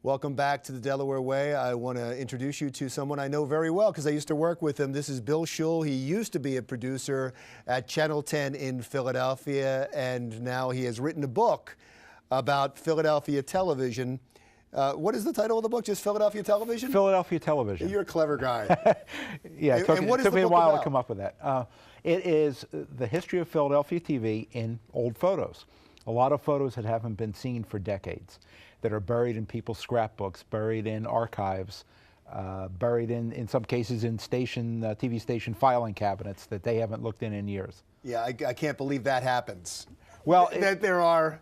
Welcome back to the Delaware Way. I want to introduce you to someone I know very well because I used to work with him. This is Bill Shull. He used to be a producer at Channel 10 in Philadelphia, and now he has written a book about Philadelphia television. What is the title of the book? Just Philadelphia Television? Philadelphia Television. You're a clever guy. Yeah, it took me a while about? to come up with that. It is the history of Philadelphia TV in old photos. A lot of photos that haven't been seen for decades, that are buried in people's scrapbooks, buried in archives, buried in some cases in TV station filing cabinets that they haven't looked in years. Yeah, I can't believe that happens. Well, that there are.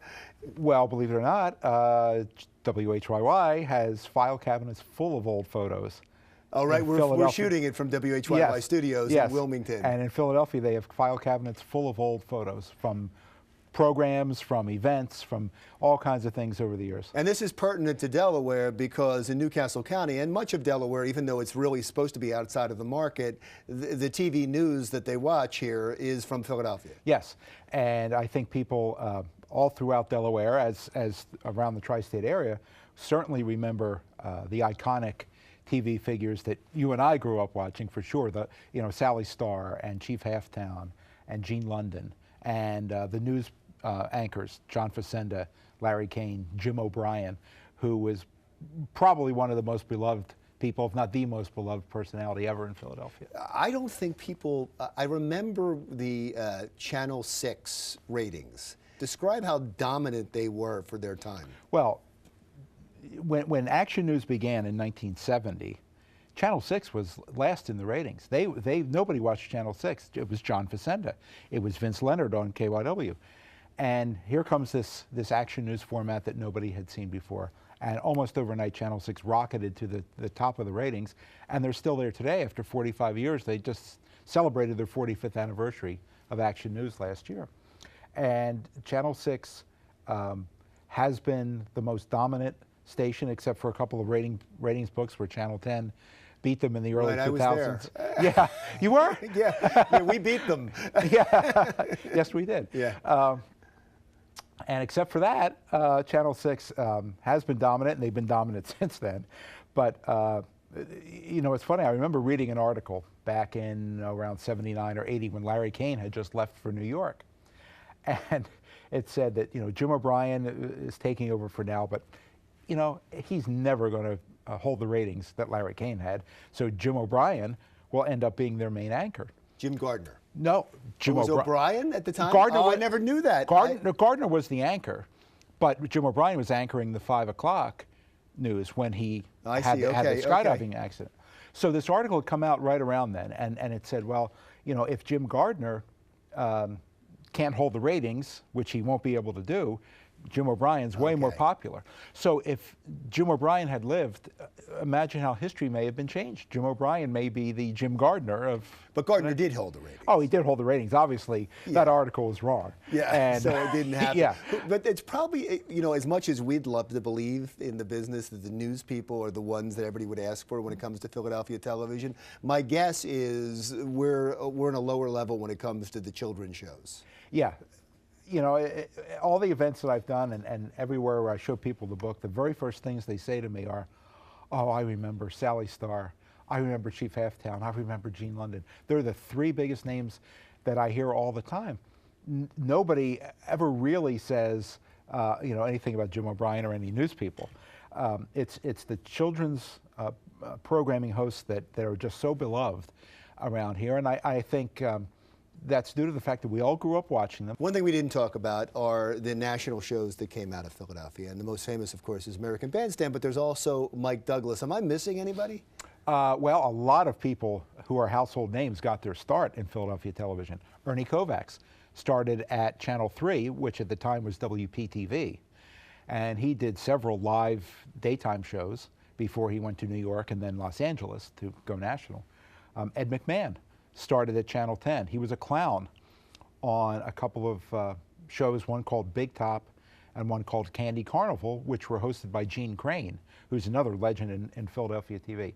Well, believe it or not, WHYY has file cabinets full of old photos. Oh, right, we're shooting it from WHYY Studios in Wilmington. And in Philadelphia, they have file cabinets full of old photos from programs, from events, from all kinds of things over the years. And this is pertinent to Delaware because in Newcastle County and much of Delaware, even though it's really supposed to be outside of the market, the TV news that they watch here is from Philadelphia. Yes, and I think people all throughout Delaware, as around the tri-state area, certainly remember the iconic TV figures that you and I grew up watching for sure. Sally Starr and Chief Halftown and Gene London and the news anchors, John Facenda, Larry Kane, Jim O'Brien, who was probably one of the most beloved people, if not the most beloved personality ever in Philadelphia. I don't think people, I remember the Channel 6 ratings. Describe how dominant they were for their time. Well, when Action News began in 1970, Channel 6 was last in the ratings. Nobody watched Channel 6. It was John Facenda. It was Vince Leonard on KYW. And here comes this Action News format that nobody had seen before. And almost overnight, Channel 6 rocketed to the top of the ratings. And they're still there today after 45 years. They just celebrated their 45th anniversary of Action News last year. And Channel 6 has been the most dominant station, except for a couple of ratings books where Channel 10 beat them in the early 2000s. I was there. Yeah, you were? Yeah, we beat them. Yeah, yes, we did. Yeah. And except for that, Channel 6 has been dominant, and they've been dominant since then. But it's funny. I remember reading an article back in around '79 or '80 when Larry Kane had just left for New York, and it said that Jim O'Brien is taking over for now, but he's never going to hold the ratings that Larry Kane had. So Jim O'Brien will end up being their main anchor. Jim Gardner. No, Jim was O'Brien at the time? Gardner I never knew that. Gardner was the anchor, but Jim O'Brien was anchoring the 5 o'clock news when he had the skydiving accident. So this article had come out right around then, and it said, well, if Jim Gardner can't hold the ratings, which he won't be able to do, Jim O'Brien's way more popular. So if Jim O'Brien had lived, imagine how history may have been changed. Jim O'Brien may be the Jim Gardner of... But Gardner did hold the ratings. Oh, he did hold the ratings. Obviously, that article was wrong. Yeah, and so it didn't happen. Yeah. But it's probably, as much as we'd love to believe in the business that the news people are the ones that everybody would ask for when it comes to Philadelphia television, my guess is we're in a lower level when it comes to the children's shows. Yeah. All the events that I've done and everywhere where I show people the book, the very first things they say to me are, oh, I remember Sally Starr, I remember Chief Halftown, I remember Gene London. They're the 3 biggest names that I hear all the time. Nobody ever really says, anything about Jim O'Brien or any news people. It's the children's programming hosts that are just so beloved around here, and I think that's due to the fact that we all grew up watching them. One thing we didn't talk about are the national shows that came out of Philadelphia. And the most famous, of course, is American Bandstand, but there's also Mike Douglas. Am I missing anybody? Well, a lot of people who are household names got their start in Philadelphia television. Ernie Kovacs started at Channel 3, which at the time was WPTV. And he did several live daytime shows before he went to New York and then Los Angeles to go national. Ed McMahon started at Channel 10. He was a clown on a couple of shows, one called Big Top and one called Candy Carnival, which were hosted by Gene Crane, who's another legend in Philadelphia TV.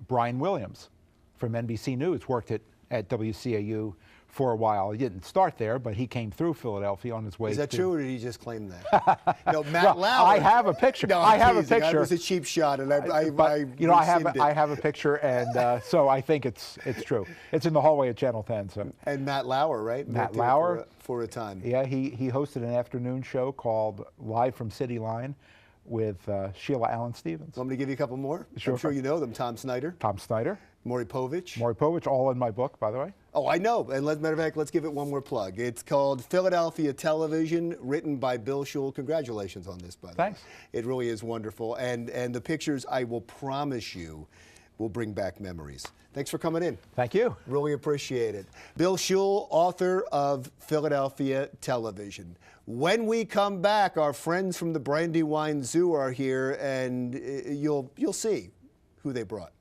Brian Williams from NBC News worked at WCAU for a while. He didn't start there, but he came through Philadelphia on his way. Is that to, true, or did he just claim that? No, Matt well, Lauer. I have a picture. No, I have a teasing. picture. It was a cheap shot, and I have a picture, and so I think it's true. It's in the hallway at Channel 10. So. And Matt Lauer, right? Matt Lauer for a time. Yeah, he hosted an afternoon show called Live from City Line with Sheila Allen Stevens. Want me to give you a couple more? Sure. I'm sure you know them. Tom Snyder. Tom Snyder. Maury Povich. Maury Povich, all in my book, by the way. Oh, I know. And matter of fact, let's give it one more plug. It's called Philadelphia Television, written by Bill Shull. Congratulations on this, by the way. Thanks. It really is wonderful. And the pictures, I will promise you, will bring back memories. Thanks for coming in. Thank you. Really appreciate it. Bill Shull, author of Philadelphia Television. When we come back, our friends from the Brandywine Zoo are here, and you'll see who they brought.